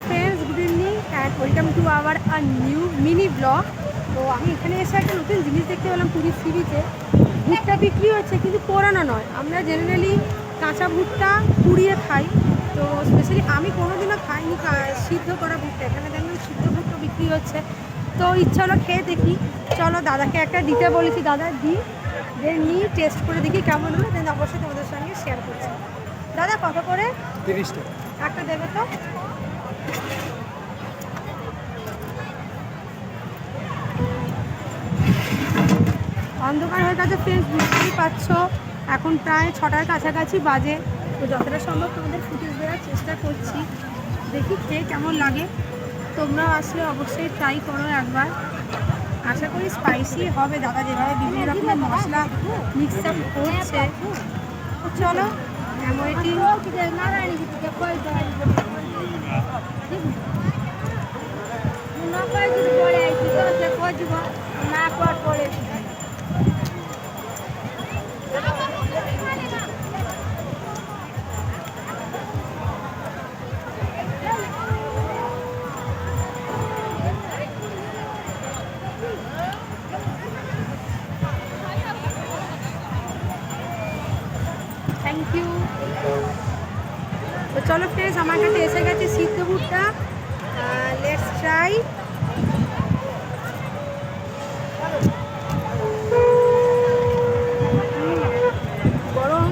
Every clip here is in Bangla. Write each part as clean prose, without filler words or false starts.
Friends, good evening and welcome to our a new mini blog. তো আমি এখানে এসে একটা নতুন জিনিস দেখতে পেলাম পুরীর সি বিচে। ভুট্টা বিক্রি হচ্ছে, কিন্তু পোড়ানো নয়। আমরা জেনারেলি কাঁচা ভুট্টা পুড়িয়ে খাই, তো স্পেশালি আমি কোনোদিনও খাইনি সিদ্ধ করা ভুট্টা। এখানে দেখলাম সিদ্ধ ভুট্টা বিক্রি হচ্ছে, তো ইচ্ছা হলো খেয়ে দেখি। চলো, দাদাকে একটা দিতে বলেছি, দাদা দিই, নিয়ে টেস্ট করে দেখি কেমন হলো, দেন অবশ্যই তোমাদের সঙ্গে শেয়ার করছি। দাদা কত করে? 30 টাকা একটা দেবে তো? অন্ধকার হয়ে গেছে ফ্রেন্ডস, বুঝতেই পারছো। এখন প্রায় 6টার কাছাকাছি বাজে। তো যতটা সম্ভব তোমাদের ফুটেজ দেওয়ার চেষ্টা করছি, দেখি খেয়ে কেমন লাগে। তোমরাও আসলে অবশ্যই ট্রাই করো একবার। আশা করি স্পাইসি হবে। দাদা যেভাবে বিভিন্ন রকমের মশলা মিক্স আপ করছে, তো চলো এমনটি থ্যাংক ইউ। তো চলো ফ্রেন্ডস, আমার কাছে এসে গেছে সিদ্ধ ভুট্টা। Let's try. গরম,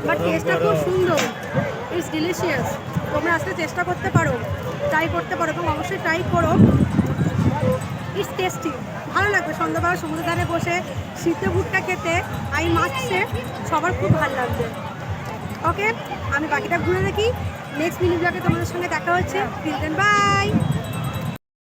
বাট টেস্টটা খুব সুন্দর। It's delicious. তোমরা আসলে চেষ্টা করতে পারো, ট্রাই করতে পারো, এবং অবশ্যই ট্রাই করো। ইটস টেস্টি, ভালো লাগবে। সন্ধ্যাবেলা সমুদ্র ধারে বসে সিদ্ধ ভুট্টা খেতে আই মাস্ট সে সবার খুব ভালো লাগবে। ওকে, আমি বাকিটা ঘুরে দেখি। নেক্সট মিনি ব্লগে তোমাদের সঙ্গে দেখা হচ্ছে। Till then, by.